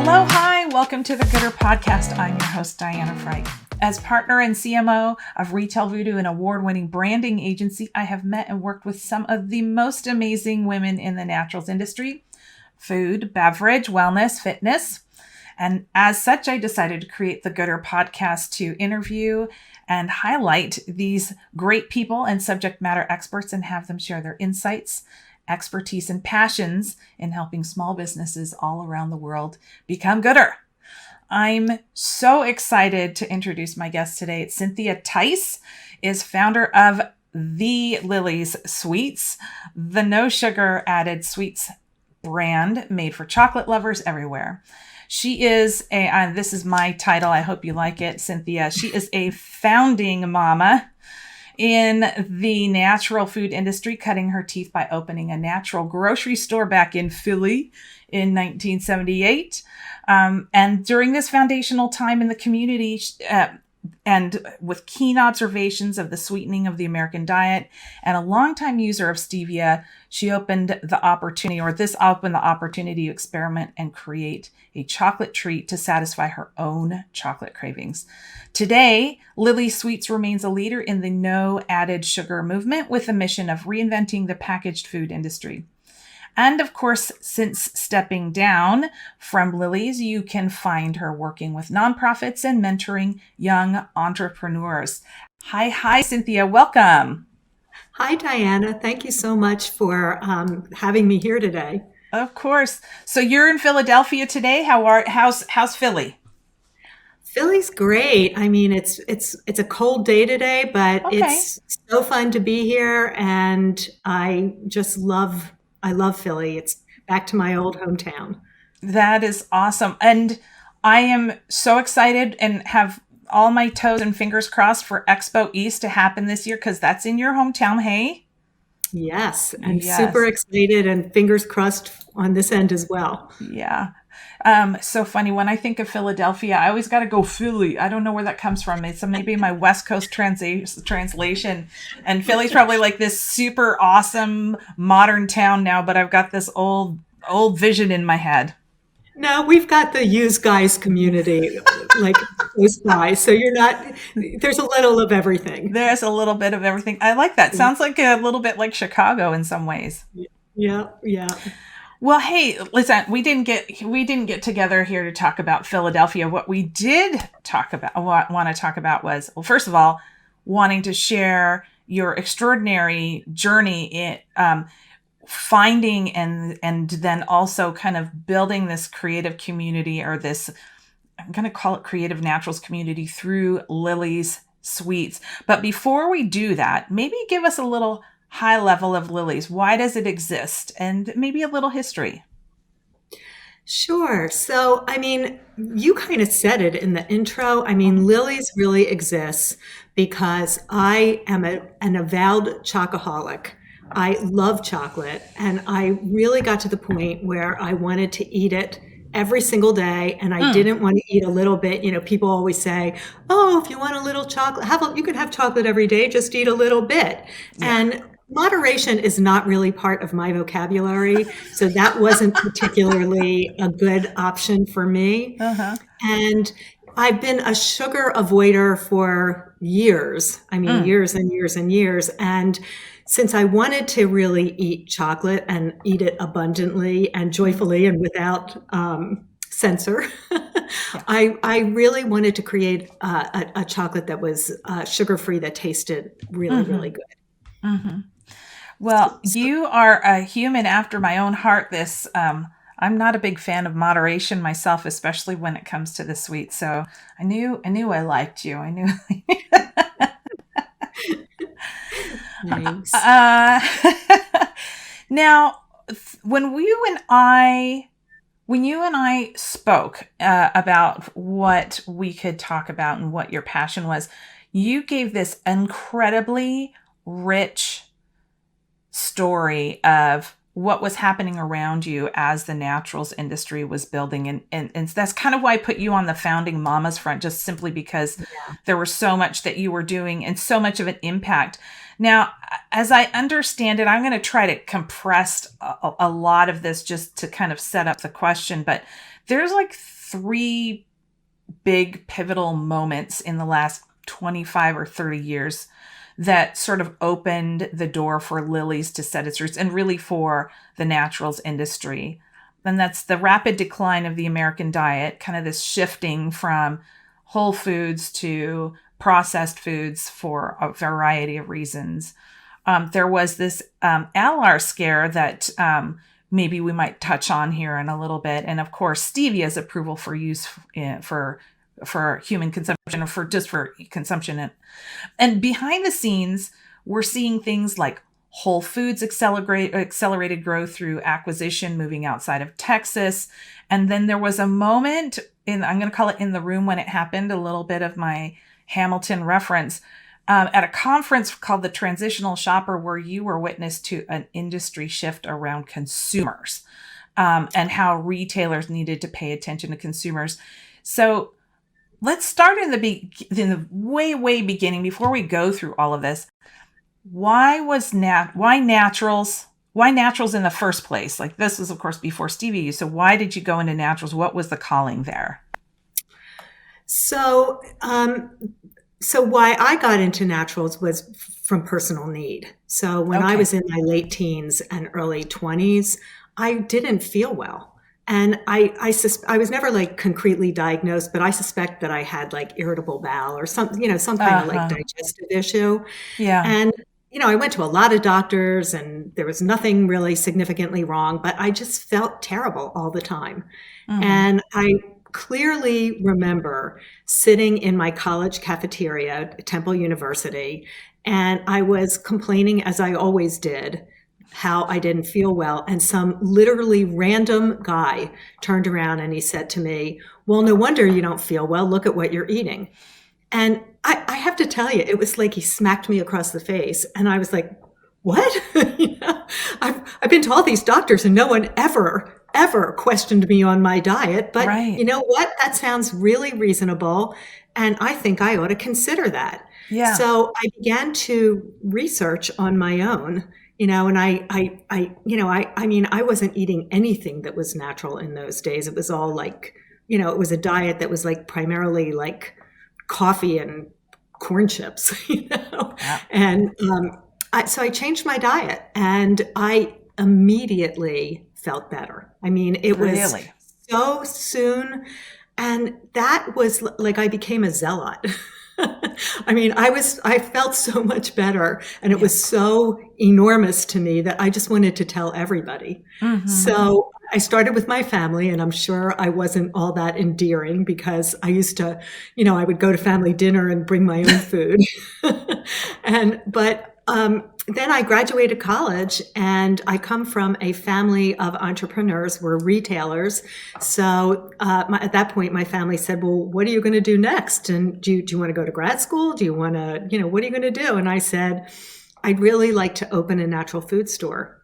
Hello, hi, welcome to the Gooder Podcast. I'm your host, Diana Frike. As partner and CMO of Retail Voodoo, an award-winning branding agency, I have met and worked with some of the most amazing women in the naturals industry, food, beverage, wellness, fitness. And as such, I decided to create the Gooder Podcast to interview and highlight these great people and subject matter experts and have them share their insights, expertise, and passions in helping small businesses all around the world become gooder. I'm so excited to introduce my guest today. Cynthia Tice is founder of the Lily's Sweets, the no sugar added sweets brand made for chocolate lovers everywhere. She is this is my title. I hope you like it, Cynthia. She is a founding mama in the natural food industry, cutting her teeth by opening a natural grocery store back in Philly in 1978. And during this foundational time in the community, and with keen observations of the sweetening of the American diet and a longtime user of stevia, this opened the opportunity to experiment and create a chocolate treat to satisfy her own chocolate cravings. Today, Lily Sweets remains a leader in the no added sugar movement with the mission of reinventing the packaged food industry. And of course, since stepping down from Lily's, you can find her working with nonprofits and mentoring young entrepreneurs. Hi, Cynthia. Welcome. Hi, Diana. Thank you so much for having me here today. Of course. So you're in Philadelphia today. How's Philly? Philly's great. I mean, it's a cold day today, but Okay. It's so fun to be here, and I love Philly. It's back to my old hometown. That is awesome. And I am so excited and have all my toes and fingers crossed for Expo East to happen this year because that's in your hometown, hey? Yes, I'm Yes. super excited and fingers crossed on this end as well. Yeah. So funny. When I think of Philadelphia, I always got to go Philly. I don't know where that comes from. It's maybe my West Coast translation. And Philly's probably like this super awesome modern town now, but I've got this old vision in my head. No, we've got the used guys community, like close by. So there's a little of everything. There's a little bit of everything. I like that. Sounds like a little bit like Chicago in some ways. Yeah. Well, hey, listen, we didn't get together here to talk about Philadelphia. What we did want to talk about was, well, first of all, wanting to share your extraordinary journey in finding and then also kind of building this creative community, or this, I'm going to call it creative naturals community, through Lily's Sweets. But before we do that, maybe give us a little high level of Lily's. Why does it exist? And maybe a little history. Sure. So, I mean, you kind of said it in the intro. I mean, Lily's really exists because I am an avowed chocoholic. I love chocolate, and I really got to the point where I wanted to eat it every single day, and I didn't want to eat a little bit. You know, people always say, "Oh, if you want a little chocolate, you can have chocolate every day. Just eat a little bit." Yeah. And moderation is not really part of my vocabulary, so that wasn't particularly a good option for me. Uh-huh. And I've been a sugar avoider for years. I mean, years and years and years. And since I wanted to really eat chocolate and eat it abundantly and joyfully and without censor, I really wanted to create a chocolate that was sugar-free, that tasted really, really good. Mm-hmm. Well, you are a human after my own heart. I'm not a big fan of moderation myself, especially when it comes to the sweet. So I knew I liked you. I knew. Nice. Now, when you and I spoke about what we could talk about and what your passion was, you gave this incredibly rich story of what was happening around you as the naturals industry was building. And that's kind of why I put you on the founding mamas front, just simply because there was so much that you were doing and so much of an impact. Now, as I understand it, I'm going to try to compress a lot of this just to kind of set up the question, but there's like three big pivotal moments in the last 25 or 30 years that sort of opened the door for Lily's to set its roots and really for the naturals industry. And that's the rapid decline of the American diet, kind of this shifting from whole foods to processed foods for a variety of reasons. There was this Alar scare that maybe we might touch on here in a little bit. And of course, stevia's approval for use for human consumption or for consumption. And behind the scenes, we're seeing things like Whole Foods accelerated growth through acquisition, moving outside of Texas. And then there was a moment I'm going to call it in the room when it happened, a little bit of my Hamilton reference, at a conference called the Transitional Shopper, where you were witness to an industry shift around consumers and how retailers needed to pay attention to consumers. So let's start in the way beginning before we go through all of this. Why naturals in the first place? Like, this was, of course, before stevia use. So why did you go into naturals? What was the calling there? So why I got into naturals was from personal need. So when I was in my late teens and early 20s, I didn't feel well. And I was never like concretely diagnosed, but I suspect that I had like irritable bowel or some kind of like digestive issue. Yeah. And, I went to a lot of doctors and there was nothing really significantly wrong, but I just felt terrible all the time. Mm-hmm. And I clearly remember sitting in my college cafeteria at Temple University, and I was complaining, as I always did, how I didn't feel well. And some literally random guy turned around and he said to me, "Well, no wonder you don't feel well. Look at what you're eating." And I have to tell you, it was like he smacked me across the face. And I was like, what? I've been to all these doctors and no one ever questioned me on my diet. But right. You know what? That sounds really reasonable. And I think I ought to consider that. Yeah. So I began to research on my own, and I wasn't eating anything that was natural in those days. It was all like, it was a diet that was like primarily like coffee and corn chips, Yeah. And so I changed my diet and I immediately felt better. I mean, it was so soon. And that was like, I became a zealot. I mean, I felt so much better, and it was so enormous to me that I just wanted to tell everybody. Mm-hmm. So I started with my family, and I'm sure I wasn't all that endearing because I used to, I would go to family dinner and bring my own food. But then I graduated college, and I come from a family of entrepreneurs. We're retailers. So at that point, my family said, "Well, what are you going to do next? And do you want to go to grad school? Do you want to, what are you going to do?" And I said, "I'd really like to open a natural food store."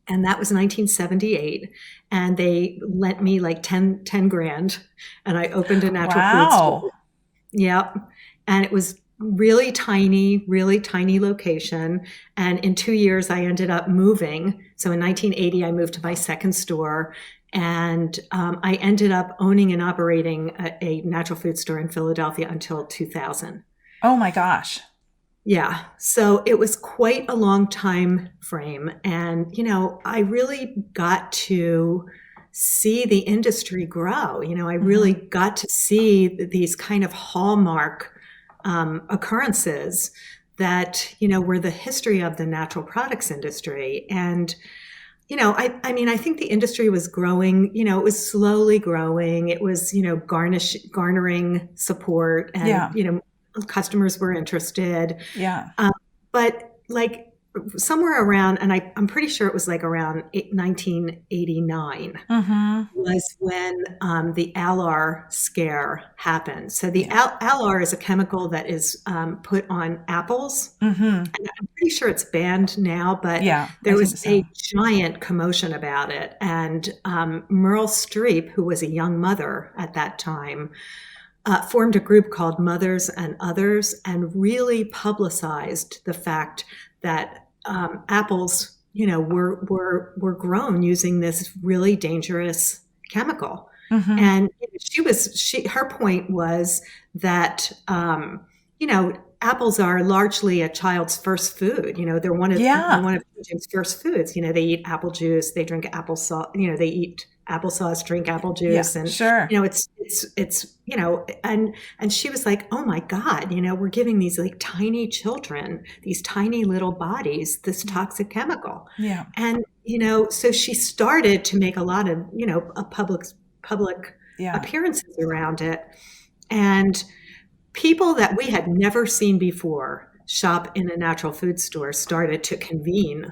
And that was 1978. And they lent me like 10 grand. And I opened a natural food store. Yep. And it was really tiny location. And in 2 years, I ended up moving. So in 1980, I moved to my second store. And I ended up owning and operating a natural food store in Philadelphia until 2000. Oh my gosh. Yeah. So it was quite a long time frame. And, I really got to see the industry grow. I really got to see these kind of hallmark occurrences that, were the history of the natural products industry. And, I think the industry was growing, it was slowly growing. It was, garnering support and, customers were interested. Yeah. But like somewhere around, and I'm pretty sure it was like around 1989 was when the Alar Scare happened. So the Alar is a chemical that is put on apples. And I'm pretty sure it's banned now, but there was a giant commotion about it. And Meryl Streep, who was a young mother at that time, formed a group called Mothers and Others and really publicized the fact that apples, were grown using this really dangerous chemical. Mm-hmm. And her point was that, apples are largely a child's first food. They're Yeah. one of children's first foods. They eat apple juice, they drink applesauce, they eat applesauce, drink apple Yeah. juice. And, Sure. and she was like, oh my God, we're giving these like tiny children, these tiny little bodies, this toxic chemical. Yeah. And, so she started to make a lot of, a public Yeah. appearances around it. And people that we had never seen before shop in a natural food store started to convene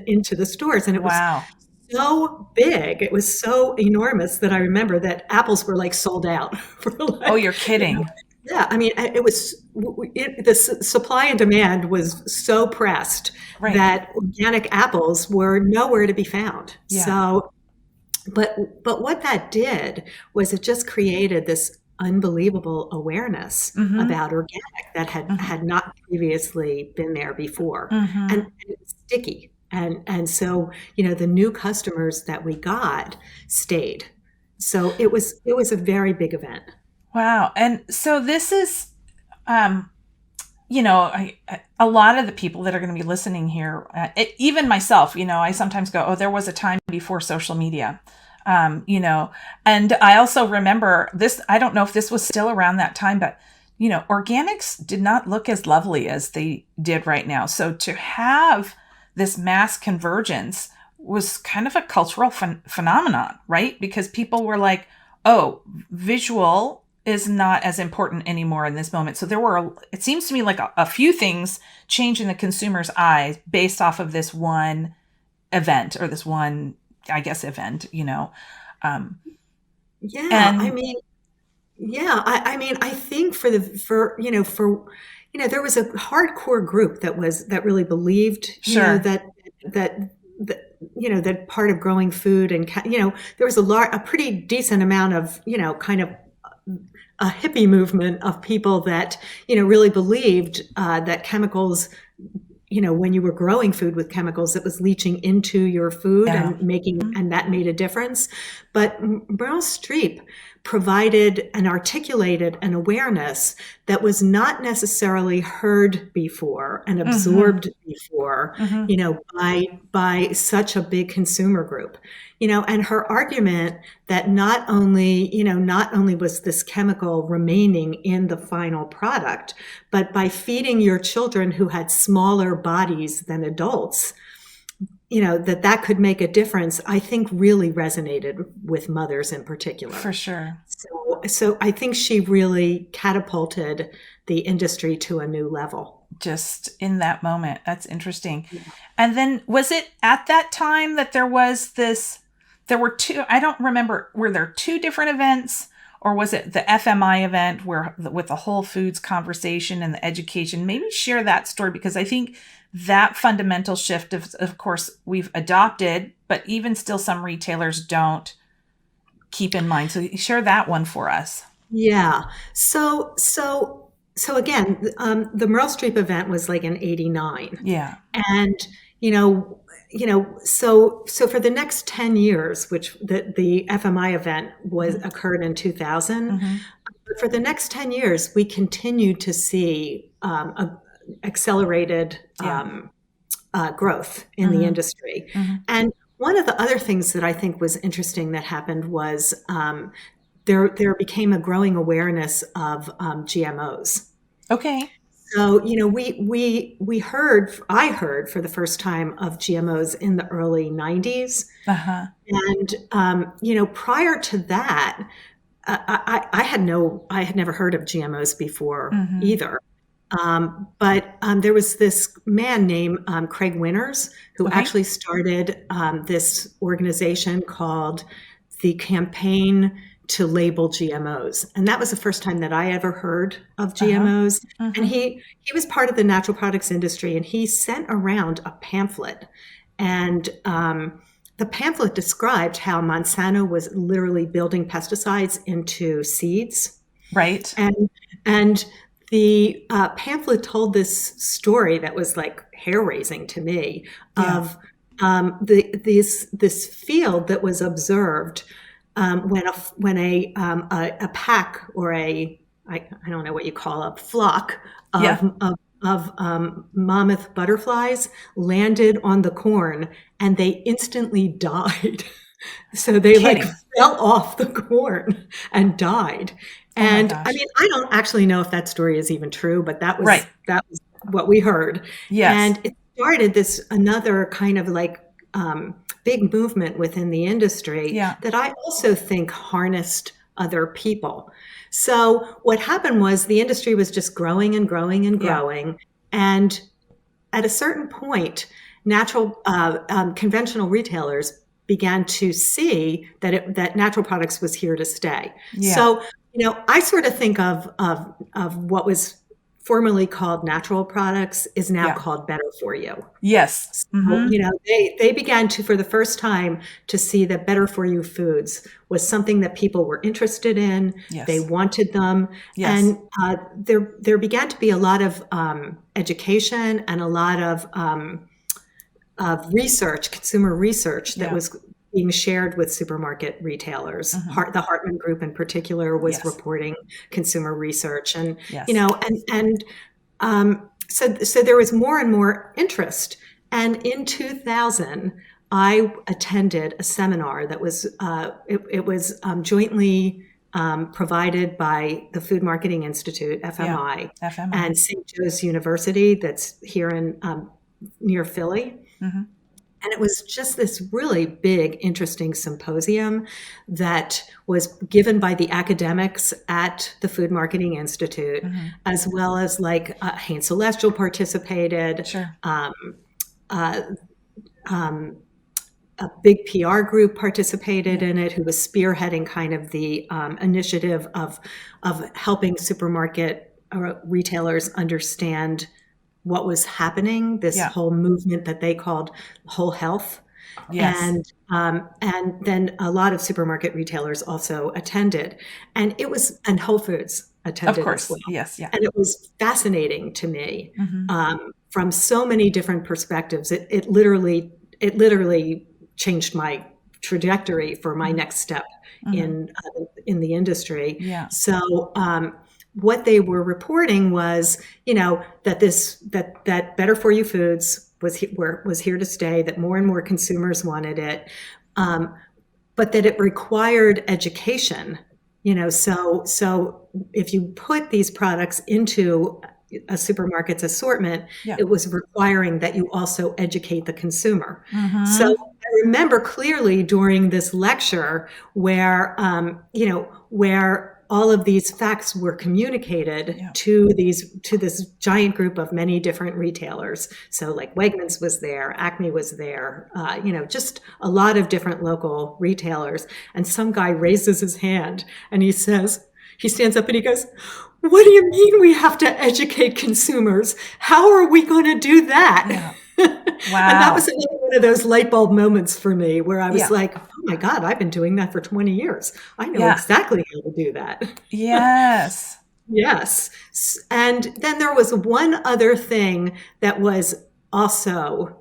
into the stores. And it was Wow. so big, it was so enormous that I remember that apples were like sold out for Oh, like, you're kidding. yeah, I mean, the supply and demand was so pressed Right. that organic apples were nowhere to be found. Yeah. So, but what that did was it just created this unbelievable awareness Mm-hmm. about organic that had not previously been there before, Mm-hmm. and it was sticky. And so, the new customers that we got stayed. So it was a very big event. Wow. And so this is, a lot of the people that are going to be listening here, even myself, I sometimes go, oh, there was a time before social media, and I also remember this. I don't know if this was still around that time, but, organics did not look as lovely as they did right now. So to have this mass convergence was kind of a cultural phenomenon, right? Because people were like, oh, visual is not as important anymore in this moment. So there were, it seems to me like a few things change in the consumer's eyes based off of this one event or this one, I guess, event, Yeah, and I mean, yeah, I mean, I think there was a hardcore group that really believed, sure. that that part of growing food and there was a pretty decent amount of kind of a hippie movement of people that really believed that chemicals, when you were growing food with chemicals, it was leaching into your food Yeah. and that made a difference. But Meryl Streep provided and articulated an awareness that was not necessarily heard before and absorbed before, Mm-hmm. by such a big consumer group. And her argument that not only was this chemical remaining in the final product, but by feeding your children who had smaller bodies than adults, that could make a difference, I think really resonated with mothers in particular. For sure. So I think she really catapulted the industry to a new level. Just in that moment. That's interesting. Yeah. And then was it at that time that there were two, I don't remember, were there two different events? Or was it the FMI event with the Whole Foods conversation and the education? Maybe share that story, because I think that fundamental shift, of course, we've adopted, but even still some retailers don't keep in mind. So share that one for us. Yeah. So again, the Meryl Streep event was like in '89. Yeah. And, so for the next 10 years, which the FMI event occurred in 2000, for the next 10 years, we continued to see accelerated growth in the industry. And one of the other things that I think was interesting that happened was there became a growing awareness of GMOs. Okay. So, I heard for the first time of GMOs in the early 90s. And, prior to that, I had never heard of GMOs before either. But there was this man named Craig Winters who actually started this organization called the Campaign to Label GMOs. And that was the first time that I ever heard of GMOs. And he was part of the natural products industry, and he sent around a pamphlet. And the pamphlet described how Monsanto was literally building pesticides into seeds. Right. And the pamphlet told this story that was like hair-raising to me of this field that was observed when a pack or I don't know what you call a flock Yeah. of mammoth butterflies landed on the corn and they instantly died. So they like Kidding. fell off the corn and died. Oh my And I gosh. mean, I don't actually know if that story is even true, but Right. that was what we heard. Yes. And it started this another kind of like big movement within the industry Yeah. that I also think harnessed other people. So what happened was the industry was just growing and growing and Yeah. growing. And at a certain point, conventional retailers began to see that natural products was here to stay. Yeah. So, I sort of think of what was formerly called natural products is now Yeah. called better for you. Yes. So, Mm-hmm. they began to, for the first time, to see that better for you foods was something that people were interested in. Yes. They wanted them. Yes. And there began to be a lot of education and a lot of research, consumer research that Yeah. was being shared with supermarket retailers. Mm-hmm. The Hartman Group in particular was Yes. reporting consumer research. And, Yes. so there was more and more interest. And in 2000, I attended a seminar that was it was jointly provided by the Food Marketing Institute, FMI, Yeah. FMI. and St. Joe's University, that's here in near Philly. Mm-hmm. And it was just this really big, interesting symposium that was given by the academics at the Food Marketing Institute, Mm-hmm. as well as like Hain Celestial participated. Sure. A big PR group participated in it, who was spearheading kind of the initiative of helping supermarket retailers understand what was happening, this Yeah. whole movement that they called whole health. Yes. And then a lot of supermarket retailers also attended, and Whole Foods Of attended as course. well. Yes. Yeah. And it was fascinating to me Mm-hmm. from so many different perspectives. It literally changed my trajectory for my next step Mm-hmm. in the industry. Yeah. So what they were reporting was, that better for you foods was here to stay, that more and more consumers wanted it, but that it required education. So if you put these products into a supermarket's assortment, Yeah. it was requiring that you also educate the consumer. Mm-hmm. So I remember clearly during this lecture where, where all of these facts were communicated Yeah. to this giant group of many different retailers. So like Wegmans was there, Acme was there, just a lot of different local retailers. And some guy raises his hand and he stands up and he goes, "What do you mean we have to educate consumers? How are we going to do that?" Yeah. And that Wow. was another one of those light bulb moments for me where I was Yeah. like, "Oh my God, I've been doing that for 20 years. I know Yeah. exactly how to do that." Yes. Yes. And then there was one other thing that was also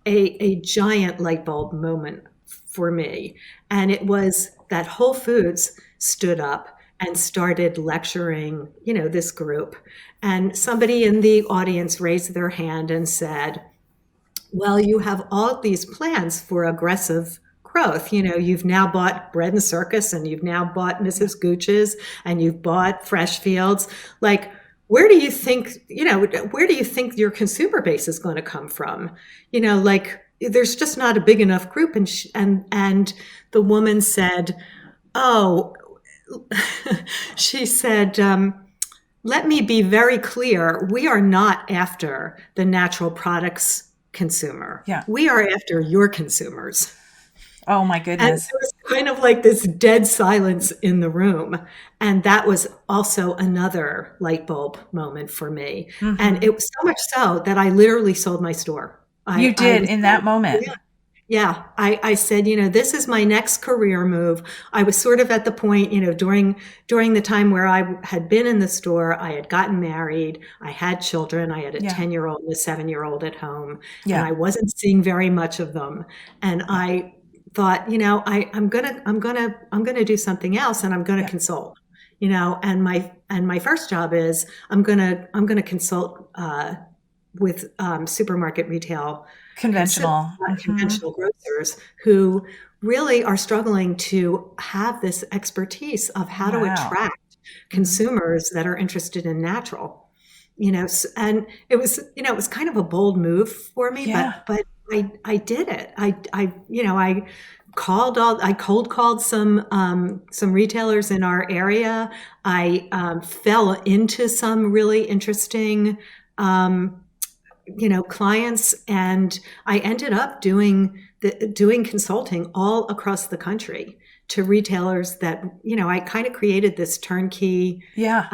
a giant light bulb moment for me. And it was that Whole Foods stood up and started lecturing, this group. And somebody in the audience raised their hand and said, "Well, you have all these plans for aggressive growth. You've now bought Bread and Circus, and you've now bought Mrs. Gooch's, and you've bought Fresh Fields. Like, where do you think your consumer base is going to come from? Like, there's just not a big enough group." And the woman said, "Oh," she said, "let me be very clear. We are not after the natural products consumer. Yeah. We are after your consumers." Oh my And goodness. there was kind of like this dead silence in the room. And that was also another light bulb moment for me. Mm-hmm. And it was so much so that I literally sold my store. You did in that moment. Yeah. I said, this is my next career move. I was sort of at the point, during the time where I had been in the store, I had gotten married, I had children, I had a 10-year-old and a 7-year-old at home, and I wasn't seeing very much of them. And I thought, I'm gonna do something else, and I'm gonna Yeah. consult. And my first job is I'm gonna consult with supermarket retail Conventional. conventional grocers who really are struggling to have this expertise of how to Wow. attract Mhm. consumers that are interested in natural. And it was kind of a bold move for me, Yeah. but I did it. I cold called some retailers in our area. I fell into some really interesting um, clients, and I ended up doing consulting all across the country to retailers that, I kind of created this turnkey Yeah.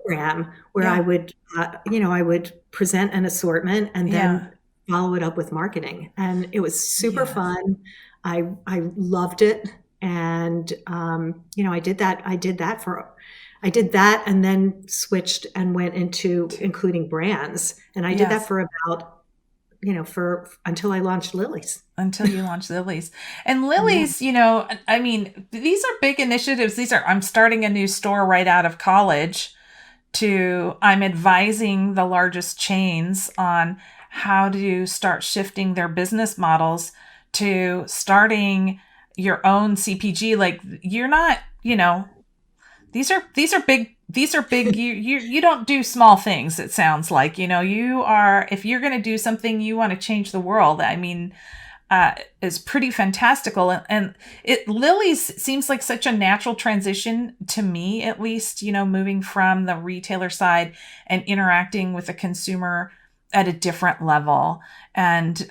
program where Yeah. I would present an assortment and Yeah. then follow it up with marketing. And it was super Yes. fun. I loved it. And, I did that and then switched and went into including brands. And I did that Yes. for about, for until I launched Lily's. Until you launch Lily's. And Yeah. Lily's, I mean, these are big initiatives. I'm starting a new store right out of college, to I'm advising the largest chains on how to start shifting their business models to starting your own CPG. Like, you're not, these are big. You don't do small things. It sounds like, you are, if you're going to do something, you want to change the world. I mean, is pretty fantastical. And Lily's seems like such a natural transition to me, at least, moving from the retailer side and interacting with the consumer at a different level. And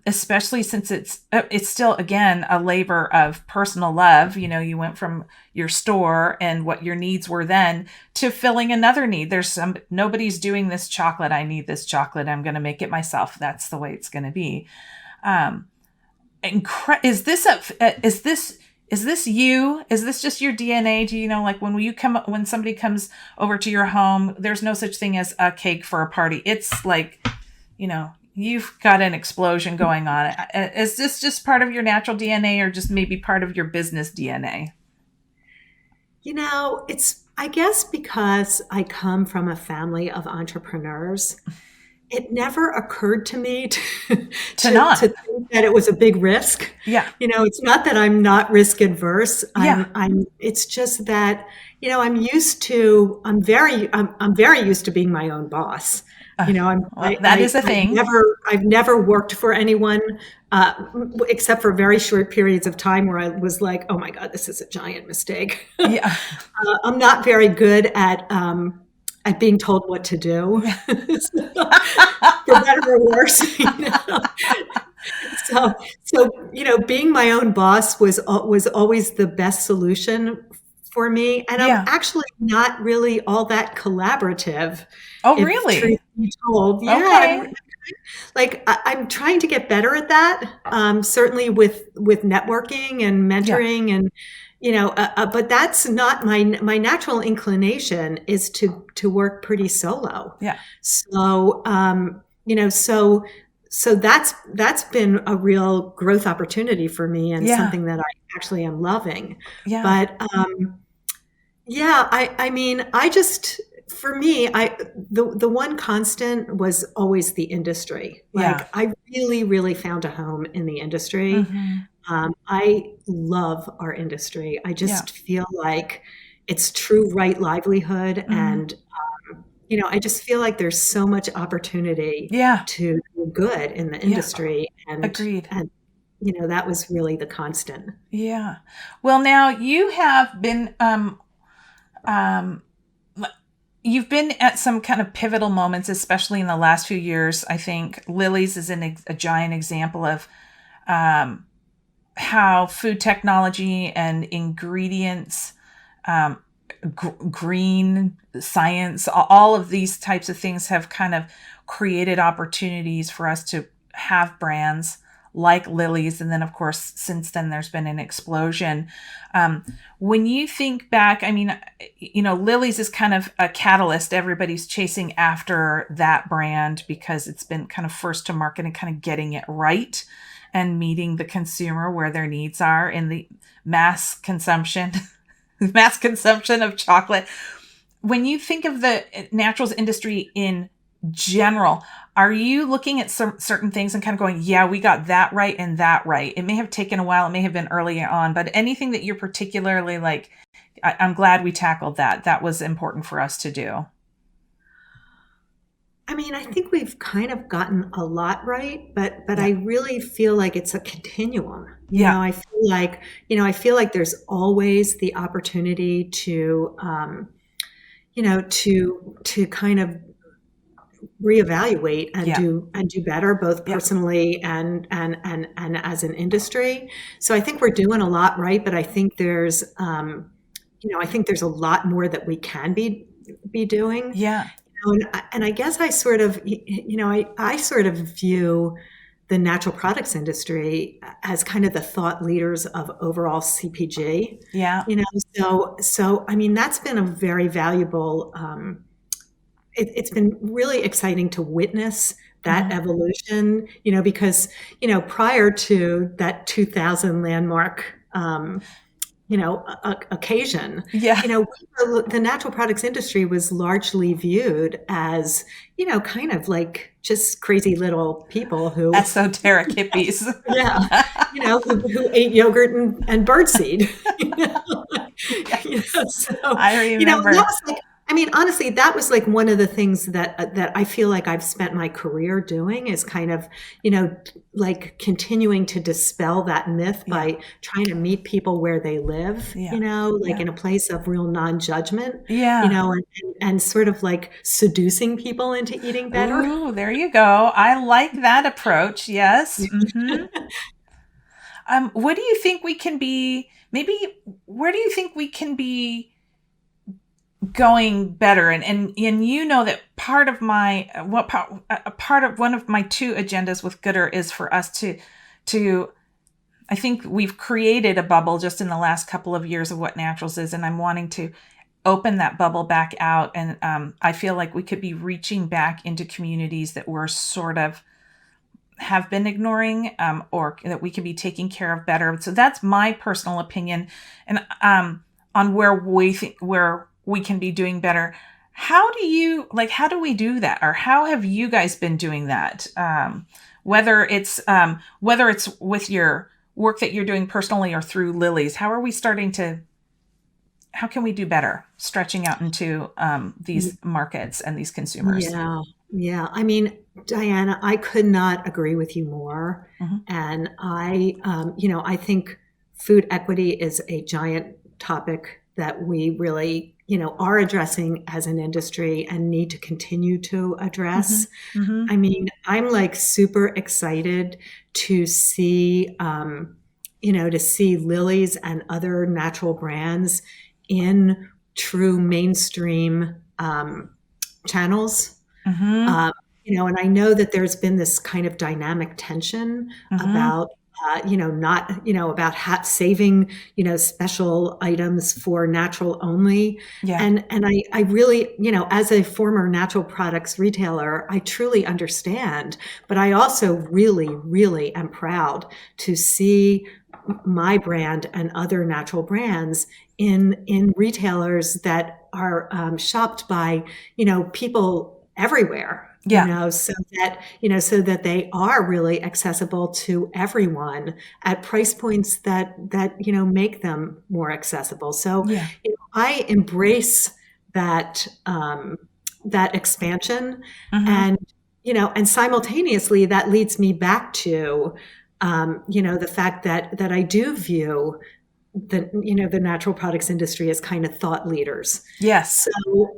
especially since it's still, again, a labor of personal love. You went from your store and what your needs were then to filling another need. Nobody's doing this chocolate. I need this chocolate. I'm going to make it myself. That's the way it's going to be. Um, is this you? Is this just your DNA? Do you know, like, when somebody comes over to your home, there's no such thing as a cake for a party. It's like, you've got an explosion going on. Is this just part of your natural DNA, or just maybe part of your business DNA? It's, I guess, because I come from a family of entrepreneurs. It never occurred to me to, To to not. think that it was a big risk. Yeah. It's not that I'm not risk adverse. Yeah. It's just that, I'm very used to being my own boss. Well, that is a thing. I've never worked for anyone, uh, except for very short periods of time where I was like, oh my God, this is a giant mistake. Yeah. I'm not very good at being told what to do, for better or worse. So, being my own boss was always the best solution for me. And I'm Yeah. actually not really all that collaborative, Oh, if truth really? be told. Yeah, Okay. I'm trying to get better at that. Certainly with networking and Yeah. mentoring, and but that's not my natural inclination is to work pretty solo. Yeah. So that's been a real growth opportunity for me, and Yeah. something that I actually am loving. Yeah. But yeah, I mean, I just, for me, the one constant was always the industry. Yeah. Like, I really, really found a home in the industry. Hmm. I love our industry. I Yeah. just feel like it's true right livelihood, Hmm. and I just feel like there's so much opportunity Yeah. to do good in the Yeah. industry, and Agreed. that was really the constant. Yeah. Well, now you have been um you've been at some kind of pivotal moments, especially in the last few years. I think Lily's is a giant example of um how food technology and ingredients, um, green science, all of these types of things have kind of created opportunities for us to have brands like Lily's. And then, of course, since then, there's been an explosion. Um, when you think back, I mean, Lily's is kind of a catalyst. Everybody's chasing after that brand because it's been kind of first to market and kind of getting it right. and meeting the consumer where their needs are in the mass consumption, mass consumption of chocolate. When you think of the naturals industry in general, are you looking at some certain things and kind of going, yeah, we got that right and that right? It may have taken a while. It may have been early on, but anything that you're particularly like, I'm glad we tackled that. That was important for us to do. I mean, I think we've kind of gotten a lot right, but I really feel like it's a continuum. I feel like there's always the opportunity to to kind of reevaluate and do better, both personally and as an industry. So I think we're doing a lot right, but I think there's I think there's a lot more that we can be doing. Yeah. And I guess I sort of, I sort of view the natural products industry as kind of the thought leaders of overall CPG. Yeah. So I mean, that's been a very valuable, it's been really exciting to witness that evolution, because, prior to that 2000 landmark, occasion. Yeah. The natural products industry was largely viewed as, kind of like just crazy little people who esoteric hippies. Who ate yogurt and birdseed. So, I remember. That was like, I mean, honestly, that was like one of the things that I feel like I've spent my career doing is kind of, like continuing to dispel that myth by trying to meet people where they live, in a place of real non-judgment, and sort of like seducing people into eating better. Ooh, there you go. I like that approach. Yes. Mm-hmm. What do you think we can be, where do you think we can be going better? And that part of one of my two agendas with Gooder is for us to I think we've created a bubble just in the last couple of years of what naturals is, and I'm wanting to open that bubble back out, and I feel like we could be reaching back into communities that we're sort of have been ignoring, or that we could be taking care of better. So that's my personal opinion, and on where we can be doing better. How do we do that? Or how have you guys been doing that? Whether it's with your work that you're doing personally or through Lily's, how can we do better stretching out into these markets and these consumers? Yeah. I mean, Diana, I could not agree with you more. Mm-hmm. And I think food equity is a giant topic that we really, are addressing as an industry and need to continue to address. Mm-hmm. Mm-hmm. I mean, I'm like super excited to see, Lily's and other natural brands in true mainstream channels. Mm-hmm. And I know that there's been this kind of dynamic tension about about saving, special items for natural only. Yeah. And I really, as a former natural products retailer, I truly understand, but I also really, really am proud to see my brand and other natural brands in retailers that are shopped by, people everywhere. Yeah. So that they are really accessible to everyone at price points that make them more accessible. So I embrace that expansion, and simultaneously that leads me back to the fact that I do view the natural products industry as kind of thought leaders. Yes.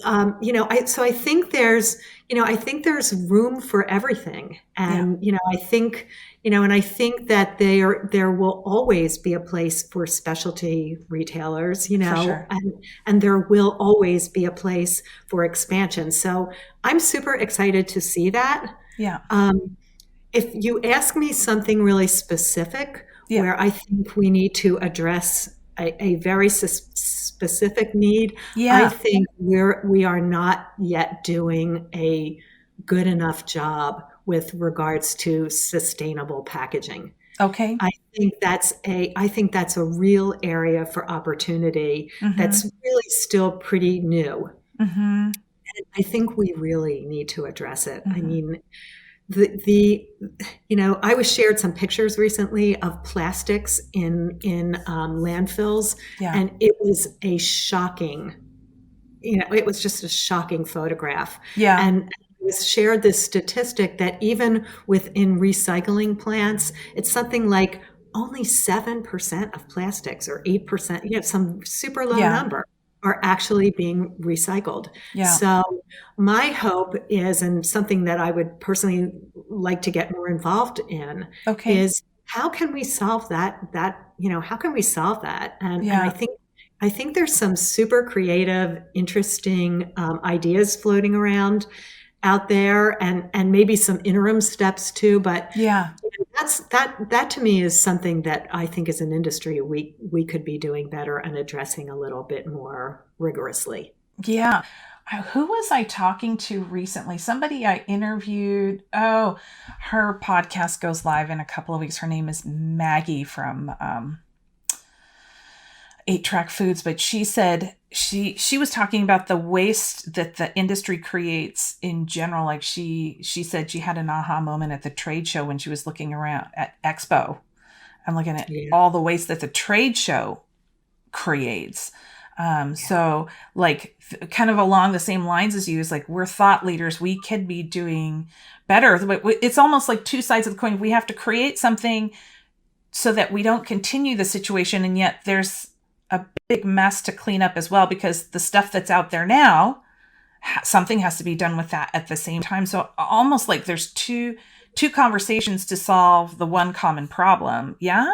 So I think there's room for everything, and I think that there will always be a place for specialty retailers, for sure. and there will always be a place for expansion. So I'm super excited to see that. Yeah. If you ask me something really specific, where I think we need to address a very specific need, I think we are not yet doing a good enough job with regards to sustainable packaging. Okay. I think that's a real area for opportunity Mm-hmm. that's really still pretty new. Mm-hmm. I think we really need to address it. I Mm-hmm. mean, the I was shared some pictures recently of plastics in landfills, Yeah. and it was a shocking, it was just a shocking photograph. Yeah. And I was shared this statistic that even within recycling plants, it's something like only 7% of plastics or 8%, some super low Yeah. number are actually being recycled. Yeah. So my hope is, and something that I would personally like to get more involved in, Okay. is how can we solve how can we solve that? And Yeah. I think there's some super creative, interesting ideas floating around out there, and maybe some interim steps too. But Yeah. that to me is something that I think as an industry we could be doing better and addressing a little bit more rigorously. Yeah. Who was I talking to recently? Somebody I interviewed. Oh, her podcast goes live in a couple of weeks. Her name is Maggie from 8 Track Foods, but she said she was talking about the waste that the industry creates in general. Like she said she had an aha moment at the trade show when she was looking around at Expo and looking at Yeah, all the waste that the trade show creates. yeah, So like kind of along the same lines as you is like we're thought leaders. We could be doing better, but it's almost like two sides of the coin. We have to create something so that we don't continue the situation, and yet there's a big mess to clean up as well because the stuff that's out there now, something has to be done with that at the same time. So almost like there's two conversations to solve the one common problem. Yeah.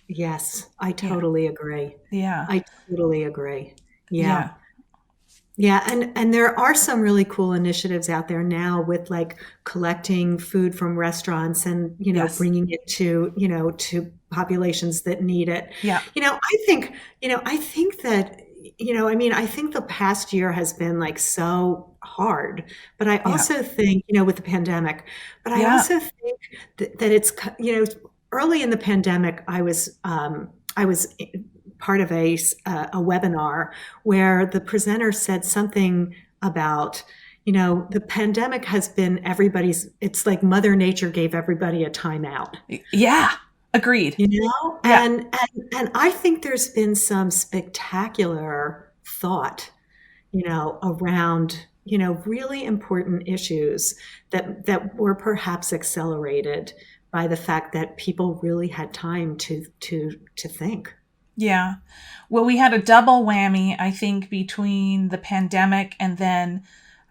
yes, I Yeah. totally agree. Yeah. I totally agree. Yeah. Yeah. Yeah, and there are some really cool initiatives out there now with like collecting food from restaurants and, Yes. bringing it to populations that need it. Yeah. I think that, I think the past year has been like so hard, but I Yeah. also think, with the pandemic, but I Yeah. also think that early in the pandemic, I was part of a webinar where the presenter said something about, the pandemic has been it's like Mother Nature gave everybody a timeout, Yeah. Agreed. Yeah. and I think there's been some spectacular thought, around, really important issues that were perhaps accelerated by the fact that people really had time to think. Yeah. Well, we had a double whammy, I think, between the pandemic and then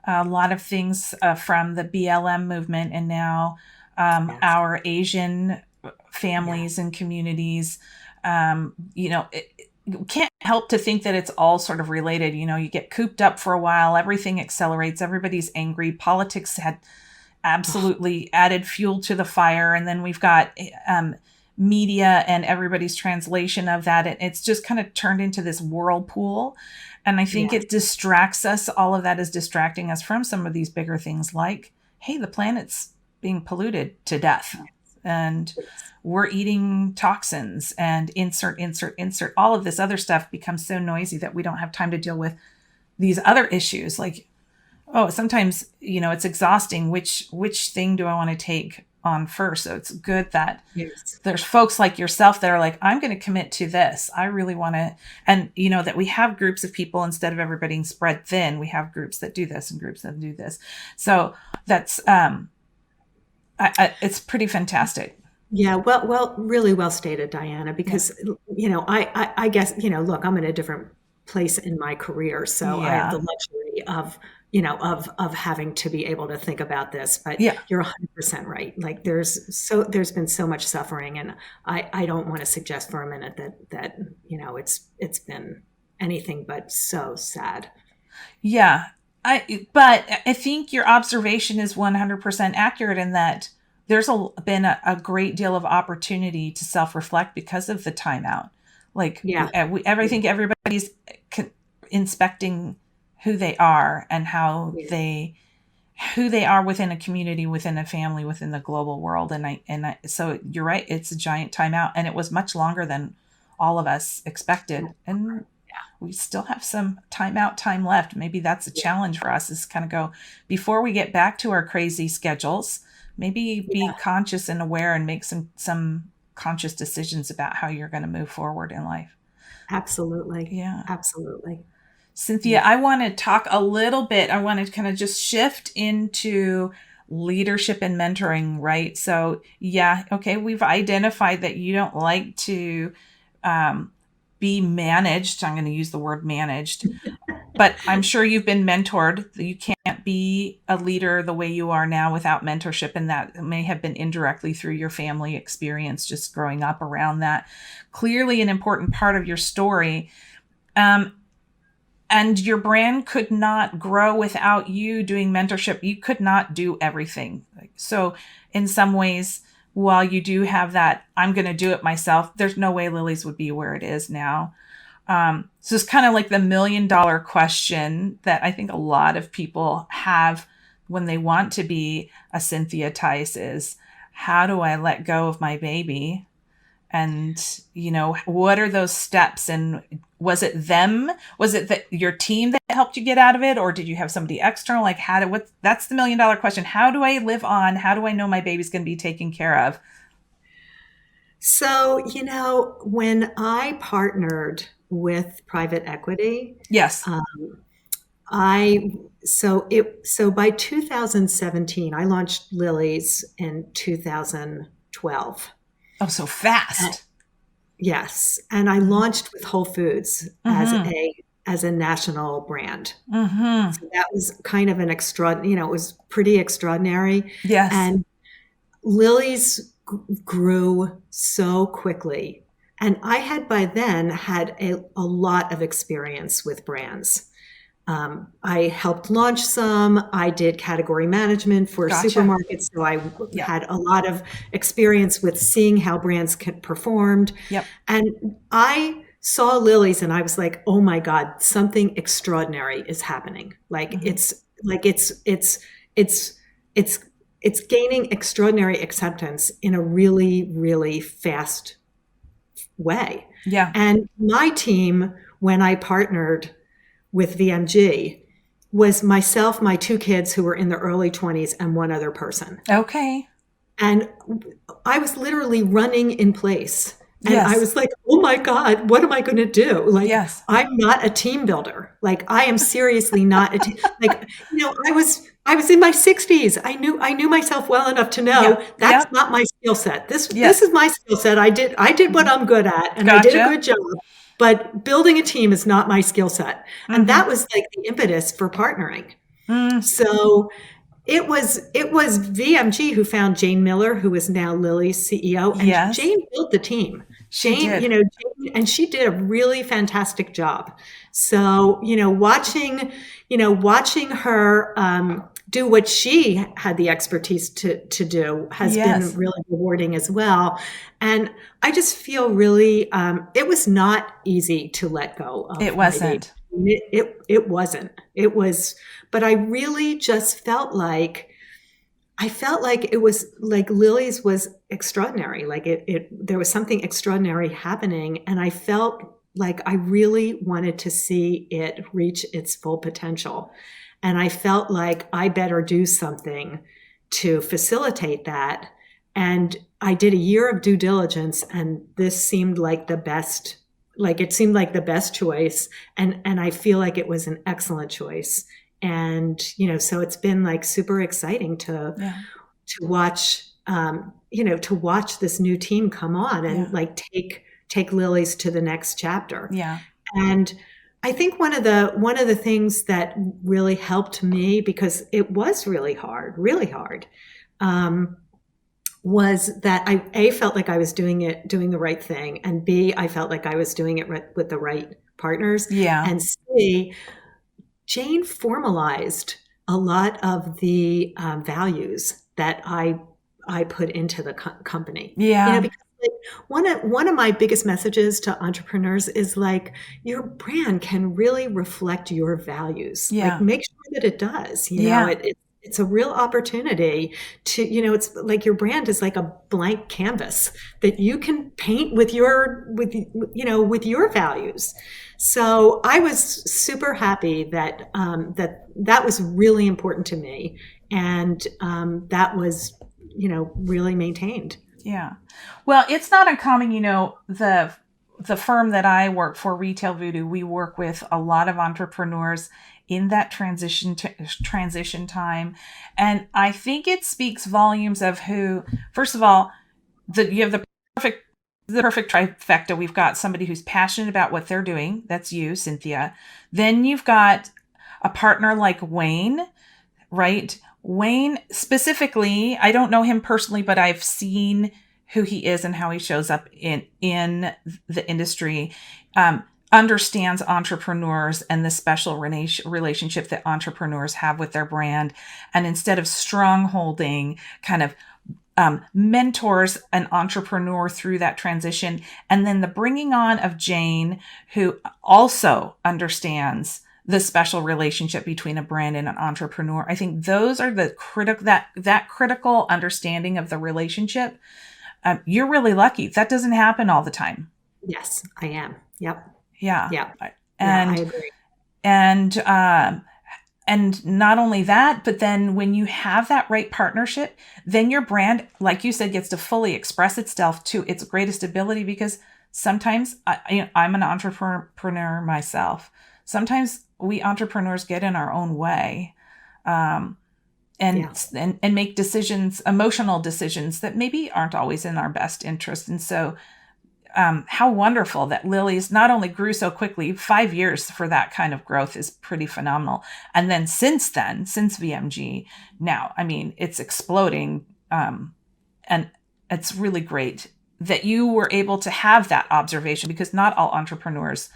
a lot of things from the BLM movement and now Yes. our Asian Yeah. families and communities. You can't help to think that it's all sort of related. You get cooped up for a while, everything accelerates, everybody's angry. Politics had absolutely added fuel to the fire. And then we've got media and everybody's translation of that. It's just kind of turned into this whirlpool. And I think Yes. it distracts us. All of that is distracting us from some of these bigger things like, hey, the planet's being polluted to death. And we're eating toxins and insert. All of this other stuff becomes so noisy that we don't have time to deal with these other issues. Like, oh, sometimes, it's exhausting. Which thing do I want to take on first? So it's good that Yes. there's folks like yourself that are like, I'm going to commit to this. I really want to. And, that we have groups of people instead of everybody being spread thin. We have groups that do this and groups that do this. So that's, it's pretty fantastic. Yeah, really well stated, Diana, Yeah. because, I guess, look, I'm in a different place in my career, so I have the Yeah. luxury of having to be able to think about this. But Yeah. you're 100% right. Like there's been so much suffering, and I don't want to suggest for a minute that it's been anything but so sad. Yeah. But I think your observation is 100% accurate in that there's been a great deal of opportunity to self-reflect because of the timeout. Like Yeah. I think everybody's inspecting who they are and how Yeah. they who they are within a community, within a family, within the global world. So you're right. It's a giant timeout, and it was much longer than all of us expected. And we still have some time left. Maybe that's a challenge for us, is kind of go before we get back to our crazy schedules, maybe be conscious and aware and make some conscious decisions about how you're going to move forward in life. Absolutely. Yeah. Absolutely. Cynthia, I want to talk a little bit. I want to kind of just shift into leadership and mentoring, right? So, yeah, okay, we've identified that you don't like to be managed. I'm going to use the word managed, but I'm sure you've been mentored. You can't be a leader the way you are now without mentorship, and that may have been indirectly through your family experience, just growing up around that. Clearly an important part of your story. And your brand could not grow without you doing mentorship. You could not do everything. So in some ways, while you do have that, I'm going to do it myself, there's no way Lily's would be where it is now. So it's kind of like the $1 million question that I think a lot of people have when they want to be a Cynthia Tice is, how do I let go of my baby? And, what are those steps? And was it them? Was it your team that helped you get out of it? Or did you have somebody external? Like, that's the $1 million question. How do I live on? How do I know my baby's going to be taken care of? So, when I partnered with private equity, yes, so by 2017, I launched Lily's in 2012. Oh, so fast. Yes. And I launched with Whole Foods as a national brand. Mm-hmm. So that was kind of it was pretty extraordinary. Yes. And Lily's grew so quickly. And I had by then had a lot of experience with brands. I helped launch some. I did category management for supermarkets. So I had a lot of experience with seeing how brands performed. Yep. And I saw Lily's and I was like, oh my God, something extraordinary is happening. Like it's gaining extraordinary acceptance in a really, really fast way. Yeah. And my team, when I partnered with VMG, was myself, my 2 kids who were in their early 20s, and one other person. Okay. And I was literally running in place. And I was like, oh my God, what am I going to do? Like, I'm not a team builder. Like, I am seriously not a team. Like, I was in my 60s. I knew myself well enough to know that's not my skill set. This is my skill set. I did what I'm good at, and I did a good job. But building a team is not my skill set. And that was like the impetus for partnering. So it was VMG who found Jane Miller, who is now Lily's CEO. And Jane built the team. Jane, and she did a really fantastic job. So, watching her do what she had the expertise to do has been really rewarding as well. And I just feel really, it was not easy to let go of. It wasn't. It wasn't. It was, but I really just felt like it was like Lily's was extraordinary. Like there was something extraordinary happening. And I felt like I really wanted to see it reach its full potential. And I felt like I better do something to facilitate that. And I did a year of due diligence, and this seemed like the best, choice. And I feel like it was an excellent choice. And, so it's been like super exciting to watch, to watch this new team come on and like take Lily's to the next chapter. Yeah. And I think one of the things that really helped me, because it was really hard, was that I felt like I was doing the right thing, and B, I felt like I was doing it with the right partners. Yeah. And C, Jane formalized a lot of the values that I put into the company. Yeah. Because one of my biggest messages to entrepreneurs is like, your brand can really reflect your values. Yeah. Like, make sure that it does. it's a real opportunity to, it's like your brand is like a blank canvas that you can paint with your values. So I was super happy that that was really important to me, and that was, really maintained. Yeah. Well, it's not uncommon, the firm that I work for, Retail Voodoo, we work with a lot of entrepreneurs in that transition time. And I think it speaks volumes of who, first of all, you have perfect the perfect trifecta. We've got somebody who's passionate about what they're doing. That's you, Cynthia. Then you've got a partner like Wayne, right? Wayne specifically, I don't know him personally, but I've seen who he is and how he shows up in the industry. Understands entrepreneurs and the special relationship that entrepreneurs have with their brand, and instead of strongholding, kind of mentors an entrepreneur through that transition. And then the bringing on of Jane, who also understands the special relationship between a brand and an entrepreneur. I think those are the that critical understanding of the relationship. You're really lucky. That doesn't happen all the time. Yes, I am. Yep. Yeah. Yeah. And, I agree. And not only that, but then when you have that right partnership, then your brand, like you said, gets to fully express itself to its greatest ability. Because sometimes I'm an entrepreneur myself. Sometimes we entrepreneurs get in our own way, and make decisions, emotional decisions that maybe aren't always in our best interest. And so how wonderful that Lily's not only grew so quickly. 5 years for that kind of growth is pretty phenomenal. And then since VMG, now, I mean, it's exploding. And it's really great that you were able to have that observation, because not all entrepreneurs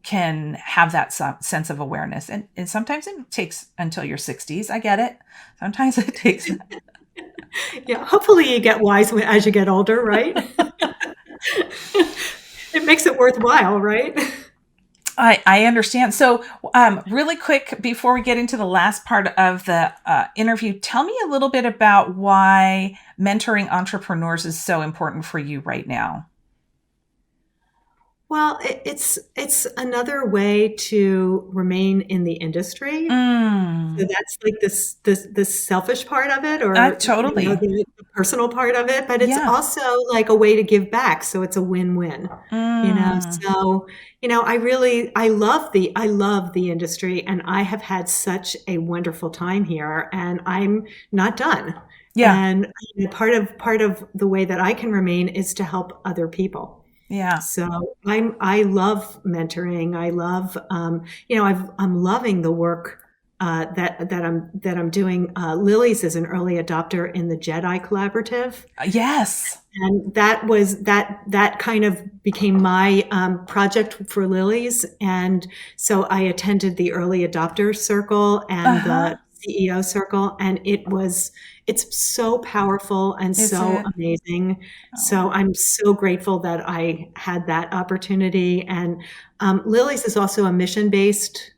can have that sense of awareness. And sometimes it takes until your 60s. I get it. Sometimes it takes. Yeah. Hopefully you get wise as you get older, right? It makes it worthwhile, right? I understand. So really quick, before we get into the last part of the interview, tell me a little bit about why mentoring entrepreneurs is so important for you right now. Well, it's another way to remain in the industry. So that's like this selfish part of it, or Totally. the personal part of it, but it's Yeah. also like a way to give back. So it's a win-win. So I love the industry, and I have had such a wonderful time here, and I'm not done. Yeah. And part of the way that I can remain is to help other people. Yeah. So I love mentoring. I love, I'm loving the work that I'm doing. Lily's is an early adopter in the Jedi Collaborative. Yes. And that kind of became my project for Lily's. And so I attended the early adopter circle and the CEO circle, and it's so powerful and so amazing. So I'm so grateful that I had that opportunity. And Lily's is also a mission-based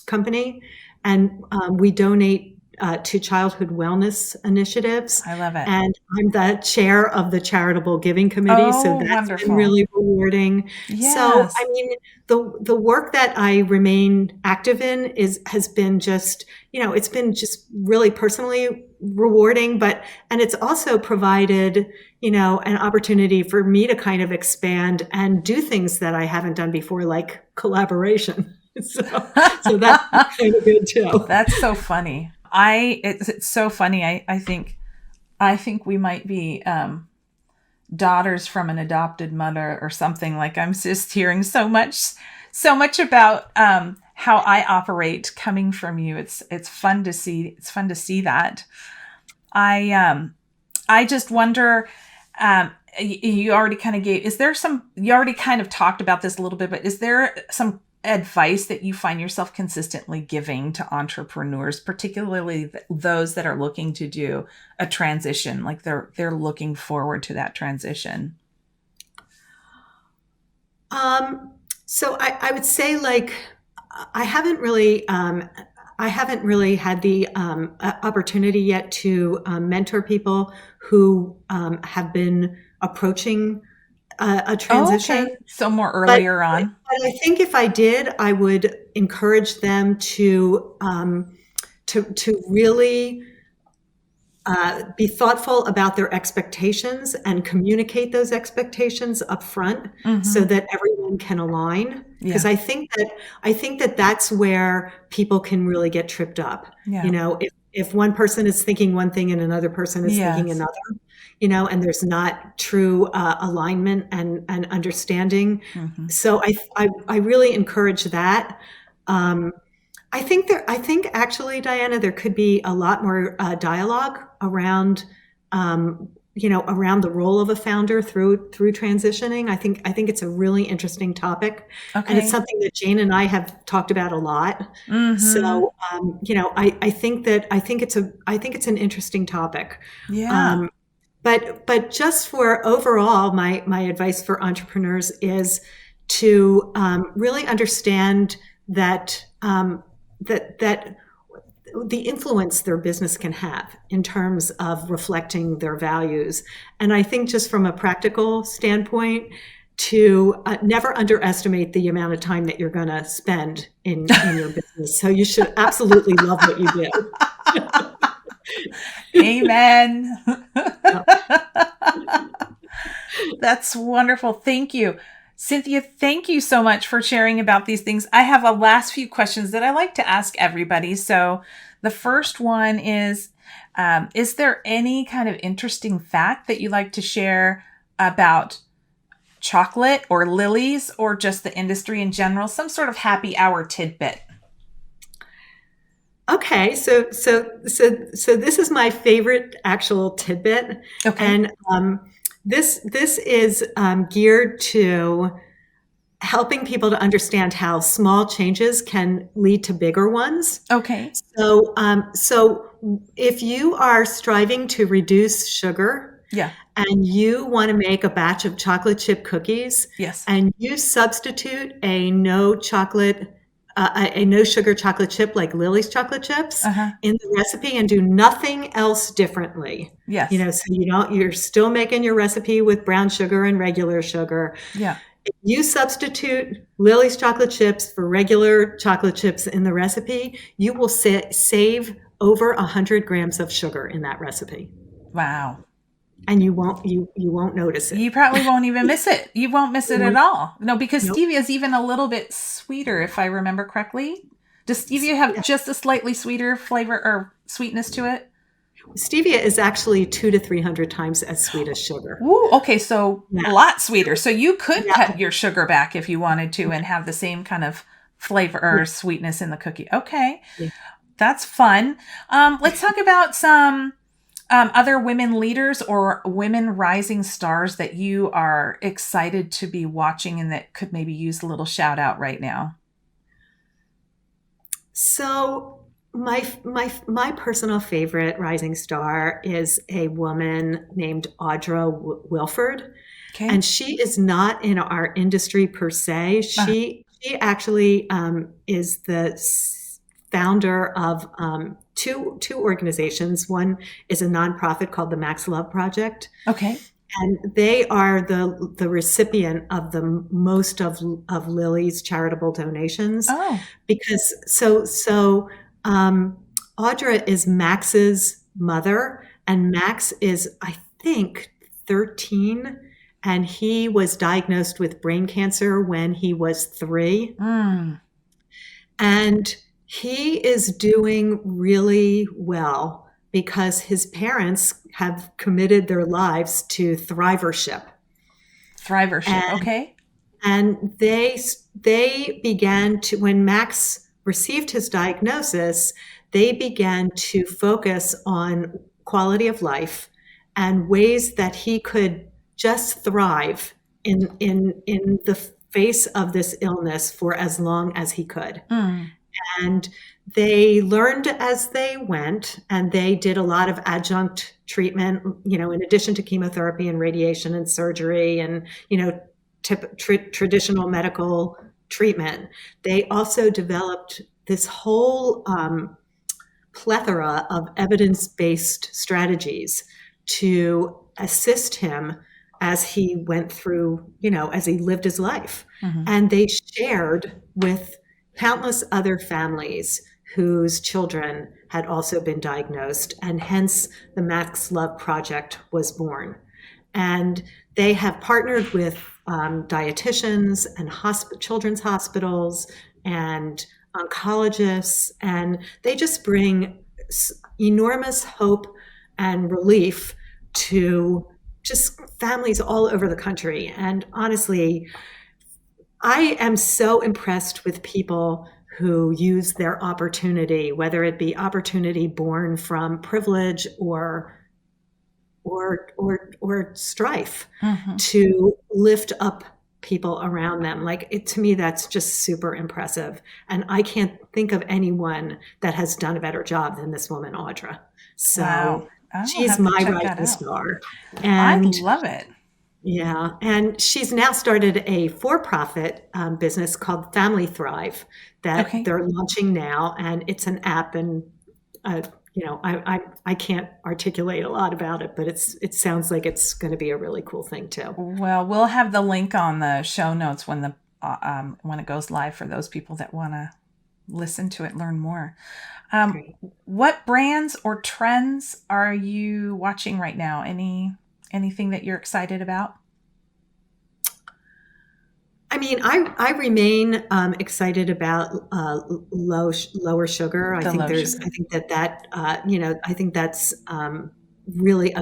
company, and we donate to childhood wellness initiatives. I love it. And I'm the chair of the charitable giving committee. So that's wonderful. been really rewarding. Yes. So, I mean, the work that I remain active in has been just, it's been just really personally rewarding, and it's also provided, an opportunity for me to kind of expand and do things that I haven't done before, like collaboration. So that's kind of good too. That's so funny. It's so funny. I think we might be daughters from an adopted mother or something. Like, I'm just hearing so much about how I operate coming from you. It's fun to see. It's fun to see that. I just wonder. You already kind of gave. Is there some? You already kind of talked about this a little bit, but is there some advice that you find yourself consistently giving to entrepreneurs, particularly those that are looking to do a transition, like they're looking forward to that transition? So I would say, like, I haven't really I haven't really had the opportunity yet to mentor people who have been approaching a Oh, transition. okay. So more But, earlier on. but I think if I did, I would encourage them to really be thoughtful about their expectations and communicate those expectations up front so Mm-hmm. that everyone can align. Because Yeah. I think that that's where people can really get tripped up. Yeah. If one person is thinking one thing and another person is thinking Yes. another, and there's not true alignment and understanding. Mm-hmm. So I really encourage that. Um, I think actually, Diana, there could be a lot more dialogue around, around the role of a founder through transitioning. I think it's a really interesting topic, and it's Okay. something that Jane and I have talked about a lot. Mm-hmm. So, I think it's an interesting topic. Yeah. Um, but just for overall, my advice for entrepreneurs is to really understand that that the influence their business can have in terms of reflecting their values. And I think just from a practical standpoint, to never underestimate the amount of time that you're going to spend in your business. So you should absolutely love what you do. Amen. Yeah. That's wonderful. Thank you. Cynthia, thank you so much for sharing about these things. I have a last few questions that I like to ask everybody. So the first one is there any kind of interesting fact that you like to share about chocolate or lilies or just the industry in general? Some sort of happy hour tidbit. Okay, so this is my favorite actual tidbit, Okay. and this is geared to helping people to understand how small changes can lead to bigger ones. Okay. So if you are striving to reduce sugar Yeah. and you want to make a batch of chocolate chip cookies, Yes. and you substitute a no sugar chocolate chip like Lily's chocolate chips Uh-huh. in the recipe and do nothing else differently. Yes. So you're still making your recipe with brown sugar and regular sugar. Yeah. If you substitute Lily's chocolate chips for regular chocolate chips in the recipe, you will save over 100 grams of sugar in that recipe. Wow. And you won't notice it. You probably won't even miss it. You won't miss it at Nope. all. No, because Nope. stevia is even a little bit sweeter, if I remember correctly. Does stevia have just a slightly sweeter flavor or sweetness to it? Stevia is actually 200 to 300 times as sweet as sugar. Ooh, okay, so Yeah. a lot sweeter. So you could Yeah. cut your sugar back if you wanted to and have the same kind of flavor or sweetness in the cookie. Okay, Yeah. that's fun. Let's talk about some other women leaders or women rising stars that you are excited to be watching and that could maybe use a little shout out right now. So my personal favorite rising star is a woman named Audra Wilford, Okay. and she is not in our industry per se. She actually is the founder of two organizations. One is a nonprofit called the Max Love Project, Okay. and they are the recipient of the most of Lily's charitable donations. Oh, Because Audra is Max's mother, and Max is, I think, 13, and he was diagnosed with brain cancer when he was 3. mm, And he is doing really well because his parents have committed their lives to thrivership. thrivership. And Okay. And they began to, when Max received his diagnosis, they began to focus on quality of life and ways that he could just thrive in the face of this illness for as long as he could. Mm, And they learned as they went, and they did a lot of adjunct treatment, in addition to chemotherapy and radiation and surgery and, traditional medical treatment. They also developed this whole plethora of evidence-based strategies to assist him as he went through, as he lived his life. Mm-hmm. And they shared with countless other families whose children had also been diagnosed, and hence the Max Love Project was born. And they have partnered with dietitians and children's hospitals and oncologists, and they just bring enormous hope and relief to just families all over the country. And honestly, I am so impressed with people who use their opportunity, whether it be opportunity born from privilege or strife, Mm-hmm. to lift up people around them. To me, that's just super impressive. And I can't think of anyone that has done a better job than this woman, Audra. So Wow. I'll she's have to my check that rising out. star. I And love it. yeah, and she's now started a for-profit business called Family Thrive that Okay. they're launching now, and it's an app. And I can't articulate a lot about it, but it sounds like it's going to be a really cool thing too. Well, we'll have the link on the show notes when it goes live for those people that want to listen to it, learn more. Great. What brands or trends are you watching right now? Anything that you're excited about? I mean, I remain excited about lower sugar. I think that's really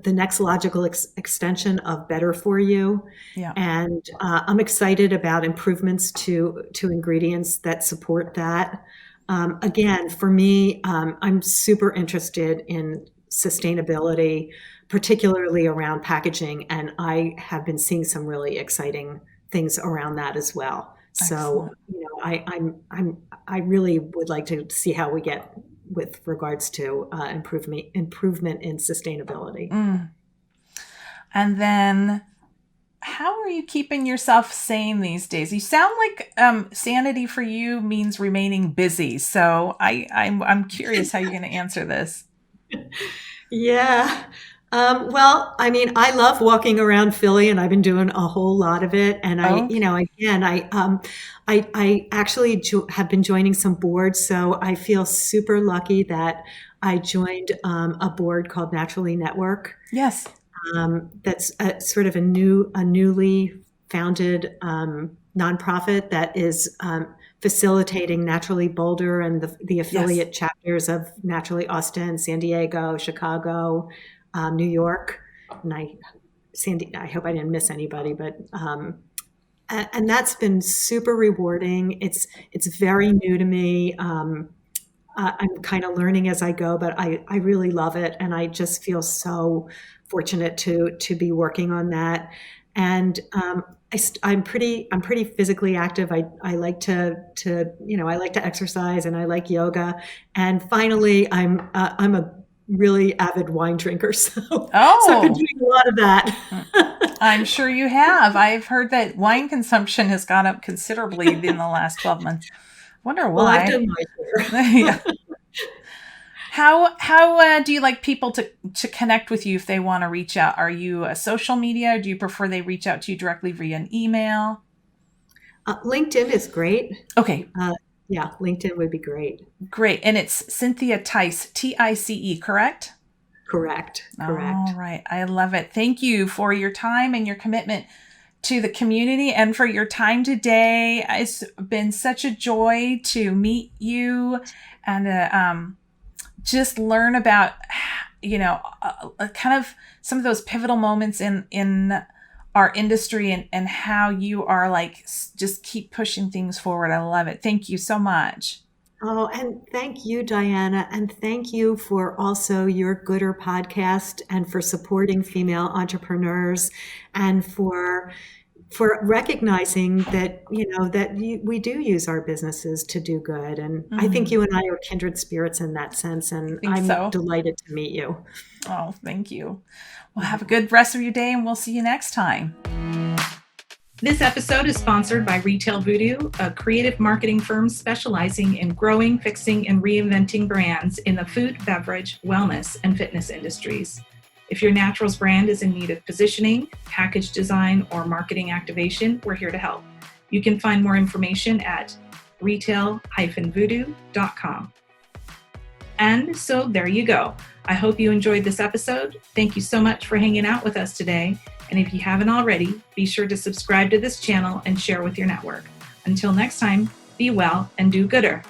the next logical extension of better for you. Yeah. And I'm excited about improvements to ingredients that support that. Again, for me, I'm super interested in sustainability, particularly around packaging, and I have been seeing some really exciting things around that as well. So, I really would like to see how we get with regards to improvement in sustainability. And then, how are you keeping yourself sane these days? You sound like sanity for you means remaining busy. So I'm curious how you're going to answer this. Yeah. Well, I mean, I love walking around Philly, and I've been doing a whole lot of it. And I actually have been joining some boards, so I feel super lucky that I joined a board called Naturally Network. Yes. That's sort of a newly founded nonprofit that is facilitating Naturally Boulder and the affiliate chapters of Naturally Austin, San Diego, Chicago, New York, and I hope I didn't miss anybody, but and that's been super rewarding. It's very new to me. I'm kind of learning as I go, but I really love it, and I just feel so fortunate to be working on that. And I'm pretty physically active. I like to I like to exercise, and I like yoga. And finally, I'm a really avid wine drinker, so I've been doing a lot of that. I'm sure you have. I've heard that wine consumption has gone up considerably in the last 12 months. Wonder why. Well, I've done my share. Yeah. How do you like people to connect with you if they want to reach out? Are you a social media? Or do you prefer they reach out to you directly via an email? LinkedIn is great. Okay. Yeah, LinkedIn would be great. Great. And it's Cynthia Tice, Tice, correct? Correct. All right. I love it. Thank you for your time and your commitment to the community and for your time today. It's been such a joy to meet you and just learn about, kind of some of those pivotal moments in our industry and how you are just keep pushing things forward. I love it. Thank you so much. Oh, and thank you, Diana. And thank you for also your Gooder podcast and for supporting female entrepreneurs and for recognizing that, we do use our businesses to do good. And I think you and I are kindred spirits in that sense. And I'm delighted to meet you. Oh, thank you. Well, have a good rest of your day, and we'll see you next time. This episode is sponsored by Retail Voodoo, a creative marketing firm specializing in growing, fixing, and reinventing brands in the food, beverage, wellness, and fitness industries. If your naturals brand is in need of positioning, package design, or marketing activation, we're here to help. You can find more information at retail-voodoo.com. And so there you go. I hope you enjoyed this episode. Thank you so much for hanging out with us today. And if you haven't already, be sure to subscribe to this channel and share with your network. Until next time, be well and do gooder.